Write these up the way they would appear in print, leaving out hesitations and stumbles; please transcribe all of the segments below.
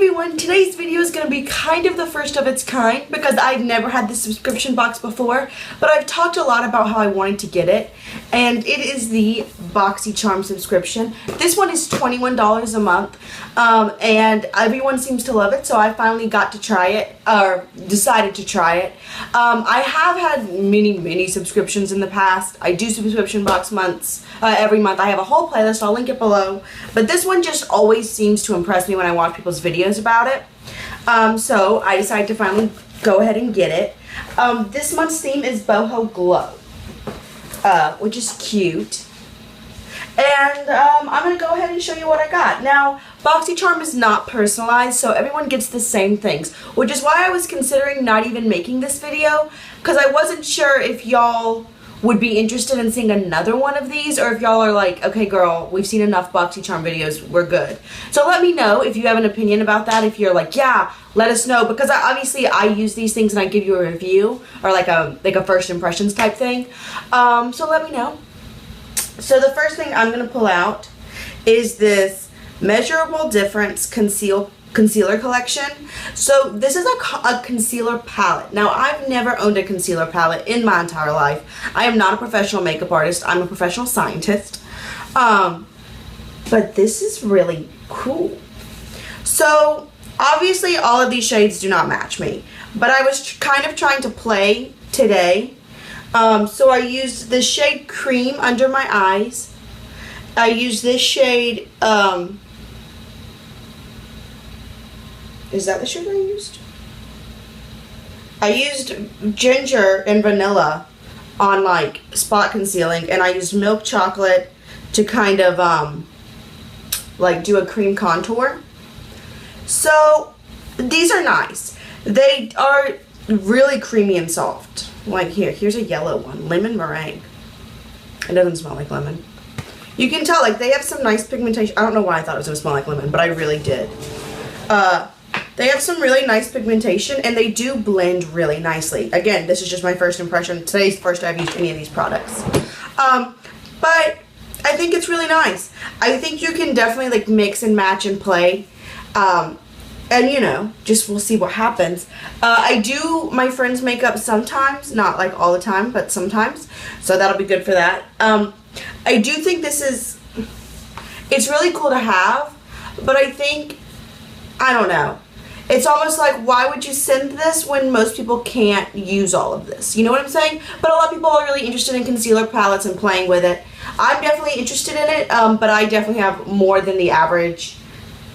everyone, today's video is going to be kind of the first of its kind because I've never had this subscription box before, but I've talked a lot about how I wanted to get it, and it is the Boxycharm subscription. This one is $21 a month, and everyone seems to love it, so I finally got to try it, or decided to try it. I have had many subscriptions in the past. I do subscription box months every month. I have a whole playlist, I'll link it below, but this one just always seems to impress me when I watch people's videos about it. So I decided to finally go ahead and get it. This month's theme is Boho Glow, which is cute. And I'm going to go ahead and show you what I got. Now, Boxycharm is not personalized, so everyone gets the same things, which is why I was considering not even making this video, because I wasn't sure if y'all would be interested in seeing another one of these, or if y'all are like, okay girl, we've seen enough Boxycharm videos, we're good. So let me know if you have an opinion about that, if you're like, yeah, let us know, because obviously I use these things and I give you a review, or like a first impressions type thing. So let me know. So the first thing I'm going to pull out is this Measurable Difference Concealer collection. So this is a concealer palette. Now, I've never owned a concealer palette in my entire life. I am not a professional makeup artist. I'm a professional scientist. But this is really cool. So obviously all of these shades do not match me, but I was kind of trying to play today. So I used the shade Cream under my eyes. I used this shade, is that the shade I used? I used Ginger and Vanilla on like spot concealing, and I used Milk Chocolate to kind of like do a cream contour. So these are nice. They are really creamy and soft. Like here's a yellow one, lemon meringue. It doesn't smell like lemon. You can tell, like, they have some nice pigmentation. I don't know why I thought it was gonna smell like lemon, but I really did. They have some really nice pigmentation, and they do blend really nicely. Again, this is just my first impression. Today's the first I've used any of these products. But I think it's really nice. I think you can definitely like mix and match and play. And you know, just we'll see what happens. I do my friends' makeup sometimes, not like all the time, but sometimes. So that'll be good for that. I do think it's really cool to have, but I think, I don't know. It's almost like, why would you send this when most people can't use all of this? You know what I'm saying? But a lot of people are really interested in concealer palettes and playing with it. I'm definitely interested in it, but I definitely have more than the average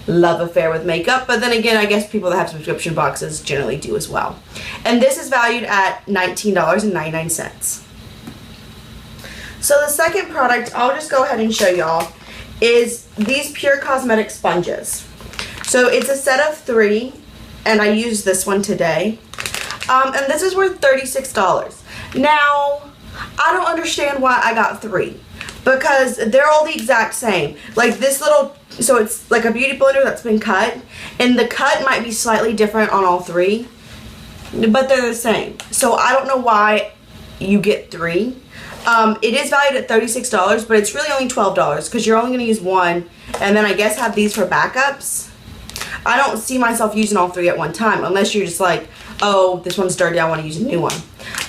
love affair with makeup. But then again, I guess people that have subscription boxes generally do as well. And this is valued at $19.99. So the second product, I'll just go ahead and show y'all, is these Pure Cosmetic sponges. So it's a set of 3, and I used this one today. And this is worth $36. Now, I don't understand why I got 3, because they're all the exact same. Like this little, so it's like a beauty blender that's been cut, and the cut might be slightly different on all 3, but they're the same. So I don't know why you get 3. It is valued at $36, but it's really only $12 because you're only going to use one, and then I guess have these for backups. I don't see myself using all 3 at one time unless you're just like, oh, this one's dirty, I want to use a new one.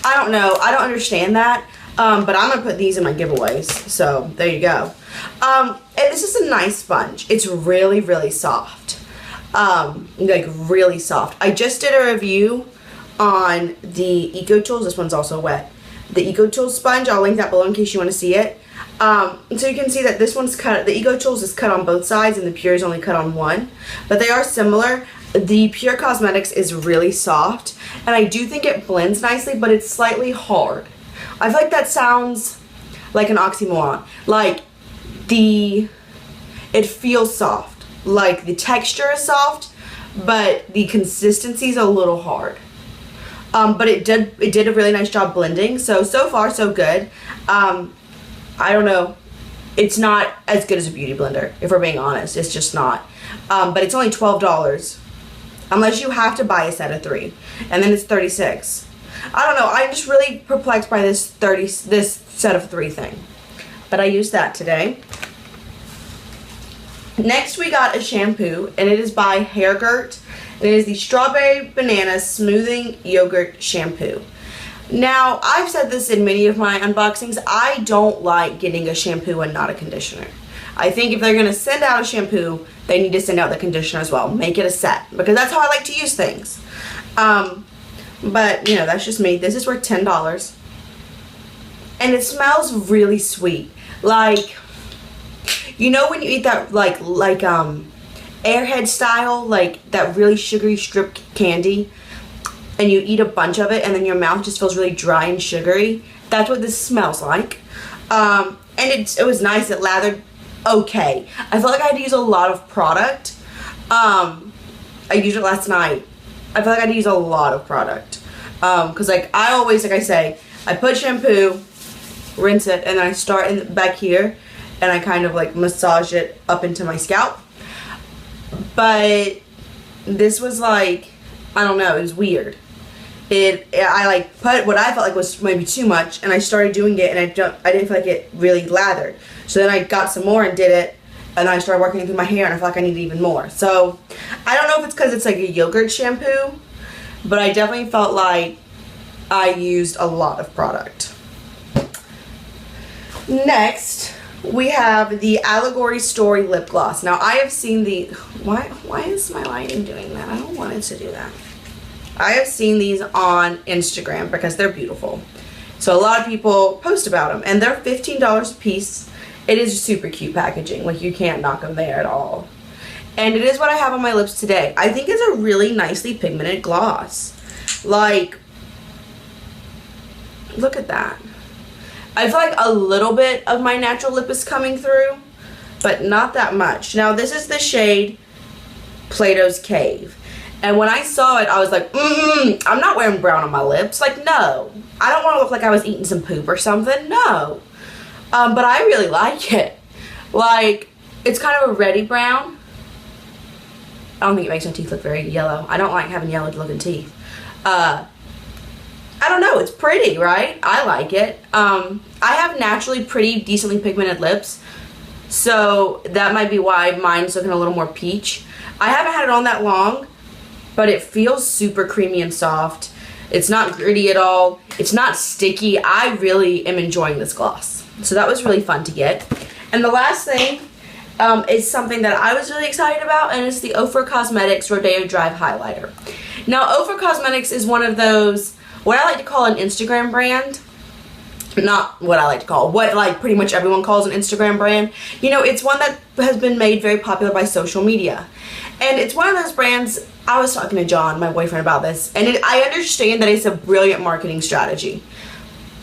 I don't know. I don't understand that, but I'm going to put these in my giveaways, so there you go. And this is a nice sponge. It's really soft, like really soft. I just did a review on the EcoTools. This one's also wet. The EcoTools sponge, I'll link that below in case you want to see it. So you can see that this one's cut, the EcoTools is cut on both sides and the Pure is only cut on one. But they are similar. The Pure Cosmetics is really soft, and I do think it blends nicely, but it's slightly hard. I feel like that sounds like an oxymoron. Like, it feels soft. Like, the texture is soft, but the consistency is a little hard. But it did a really nice job blending, so far so good. I don't know, it's not as good as a beauty blender, if we're being honest. It's just not. But it's only $12, unless you have to buy a set of 3, and then it's $36. I don't know, I'm just really perplexed by this set of 3 thing. But I used that today. Next we got a shampoo, and it is by Hairgurt. It is the Strawberry Banana Smoothing Yogurt Shampoo. Now, I've said this in many of my unboxings, I don't like getting a shampoo and not a conditioner. I think if they're going to send out a shampoo, they need to send out the conditioner as well. Make it a set, because that's how I like to use things. But, you know, that's just me. This is worth $10. And it smells really sweet. Like, you know when you eat that, like Airhead style, like that really sugary strip candy, and you eat a bunch of it and then your mouth just feels really dry and sugary? That's what this smells like. And it was nice. It lathered okay. I felt like I had to use a lot of product. I used it last night. I feel like I had to use a lot of product. Because like I always, like I say, I put shampoo, rinse it, and then I start in back here and I kind of like massage it up into my scalp. But this was like, I don't know, it was weird. I like put what I felt like was maybe too much, and I started doing it, and I didn't feel like it really lathered. So then I got some more and did it, and then I started working through my hair, and I felt like I needed even more. So I don't know if it's because it's like a yogurt shampoo, but I definitely felt like I used a lot of product. Next, we have the Allegory Story Lip Gloss. Now I have seen the, why is my lighting doing that? I don't want it to do that. I have seen these on Instagram because they're beautiful. So a lot of people post about them, and they're $15 a piece. It is super cute packaging. Like, you can't knock them there at all. And it is what I have on my lips today. I think it's a really nicely pigmented gloss. Like, look at that. I feel like a little bit of my natural lip is coming through, but not that much. Now, this is the shade Plato's Cave. And when I saw it, I was like, I'm not wearing brown on my lips. Like, no. I don't want to look like I was eating some poop or something. No. But I really like it. Like, it's kind of a reddy brown. I don't think it makes my teeth look very yellow. I don't like having yellow looking teeth. I don't know. It's pretty, right? I like it. I have naturally pretty decently pigmented lips. So that might be why mine's looking a little more peach. I haven't had it on that long, but it feels super creamy and soft. It's not gritty at all. It's not sticky. I really am enjoying this gloss. So that was really fun to get. And the last thing is something that I was really excited about, and it's the OFRA Cosmetics Rodeo Drive Highlighter. Now, OFRA Cosmetics is one of those, what I like to call an Instagram brand. Not what I like to call, what like pretty much everyone calls an Instagram brand. You know, it's one that has been made very popular by social media. And it's one of those brands, I was talking to John, my boyfriend, about this, and I understand that it's a brilliant marketing strategy.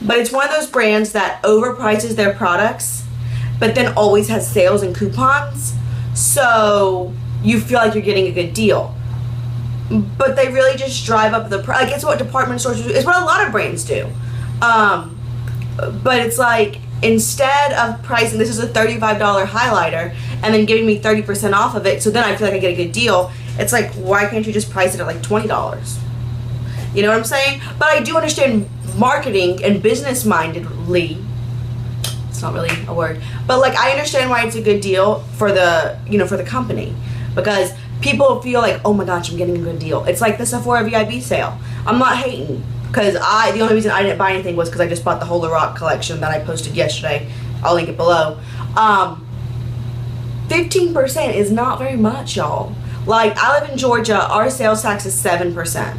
But it's one of those brands that overprices their products, but then always has sales and coupons, so you feel like you're getting a good deal. But they really just drive up the price. Like, it's what department stores do. It's what a lot of brands do. But it's like, instead of pricing, this is a $35 highlighter, and then giving me 30% off of it, so then I feel like I get a good deal. It's like, why can't you just price it at like $20? You know what I'm saying? But I do understand marketing and business-mindedly. It's not really a word, but like, I understand why it's a good deal for the, you know, for the company, because people feel like, oh my gosh, I'm getting a good deal. It's like the Sephora VIP sale. I'm not hating, because the only reason I didn't buy anything was because I just bought the whole Lorac collection that I posted yesterday. I'll link it below. 15% is not very much, y'all. Like, I live in Georgia, our sales tax is 7%.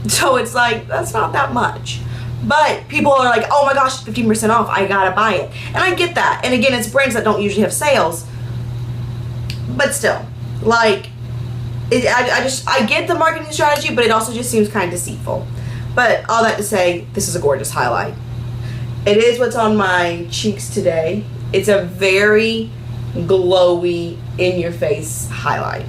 So it's like, that's not that much. But people are like, oh my gosh, 15% off, I gotta buy it. And I get that. And again, it's brands that don't usually have sales. But still, like, I get the marketing strategy, but it also just seems kind of deceitful. But all that to say, this is a gorgeous highlight. It is what's on my cheeks today. It's a very glowy, in-your-face highlight.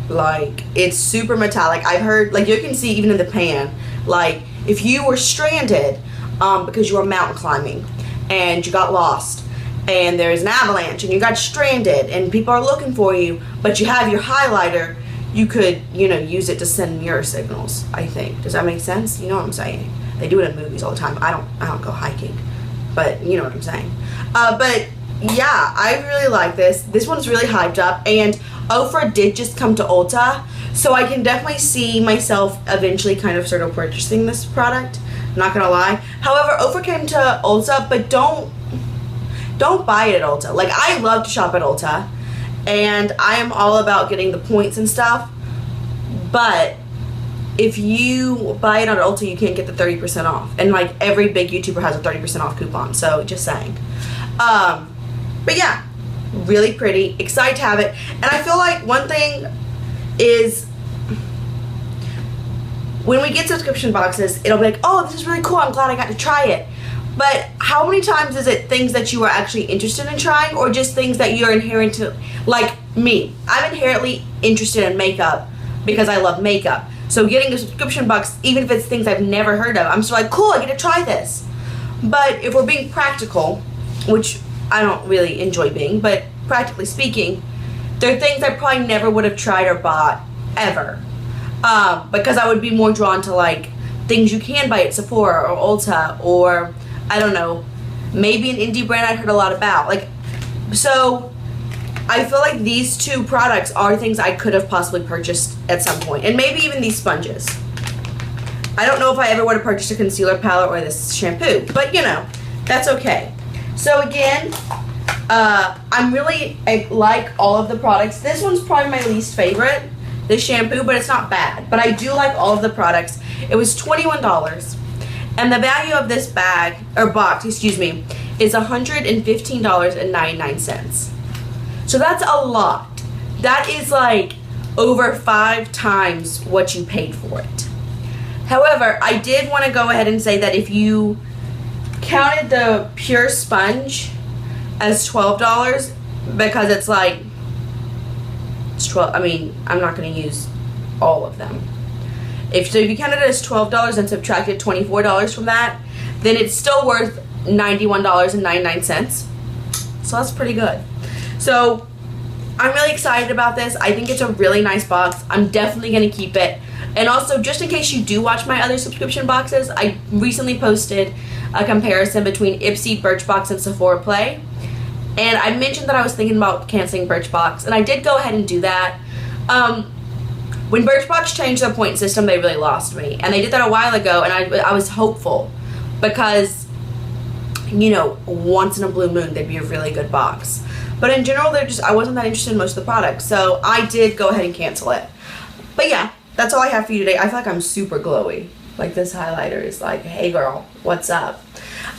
Like, it's super metallic. I've heard, like, you can see even in the pan, like, if you were stranded because you were mountain climbing and you got lost, and there's an avalanche and you got stranded and people are looking for you, but you have your highlighter, you could, you know, use it to send mirror signals, I think. Does that make sense? You know what I'm saying? They do it in movies all the time. I don't go hiking, but you know what I'm saying. But yeah, I really like this. This one's really hyped up, and OFRA did just come to Ulta, so I can definitely see myself eventually kind of sort of purchasing this product. I'm not gonna lie. However, OFRA came to Ulta, but don't buy it at Ulta. Like, I love to shop at Ulta, and I am all about getting the points and stuff, but if you buy it on Ulta, you can't get the 30% off. And like every big YouTuber has a 30% off coupon, so just saying. But yeah, really pretty, excited to have it. And I feel like one thing is, when we get subscription boxes, it'll be like, oh, this is really cool, I'm glad I got to try it. But how many times is it things that you are actually interested in trying, or just things that you're inherent to, like me, I'm inherently interested in makeup because I love makeup. So getting a subscription box, even if it's things I've never heard of, I'm just like, cool, I get to try this. But if we're being practical, which I don't really enjoy being, but practically speaking, there are things I probably never would have tried or bought, ever. Because I would be more drawn to like things you can buy at Sephora or Ulta, or I don't know, maybe an indie brand I heard a lot about. Like, so I feel like these two products are things I could have possibly purchased at some point. And maybe even these sponges. I don't know if I ever would have purchased a concealer palette or this shampoo, but you know, that's okay. So again, I like all of the products. This one's probably my least favorite, this shampoo, but it's not bad. But I do like all of the products. It was $21. And the value of this bag, or box, excuse me, is $115.99. So that's a lot. That is like over 5 times what you paid for it. However, I did want to go ahead and say that if you counted the pure sponge as $12, because it's like, it's 12, I mean, I'm not going to use all of them. If you counted it as $12 and subtracted $24 from that, then it's still worth $91.99. So that's pretty good. So I'm really excited about this. I think it's a really nice box. I'm definitely going to keep it. And also, just in case you do watch my other subscription boxes, I recently posted a comparison between Ipsy, Birchbox, and Sephora Play. And I mentioned that I was thinking about canceling Birchbox, and I did go ahead and do that. When Birchbox changed their point system, they really lost me. And they did that a while ago, and I was hopeful because, you know, once in a blue moon, they'd be a really good box. But in general, I wasn't that interested in most of the products, so I did go ahead and cancel it. But yeah, that's all I have for you today. I feel like I'm super glowy. Like, this highlighter is like, hey girl, what's up?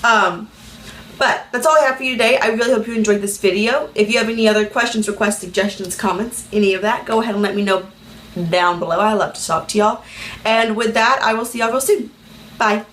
But that's all I have for you today. I really hope you enjoyed this video. If you have any other questions, requests, suggestions, comments, any of that, go ahead and let me know down below. I love to talk to y'all. And with that, I will see y'all real soon. Bye.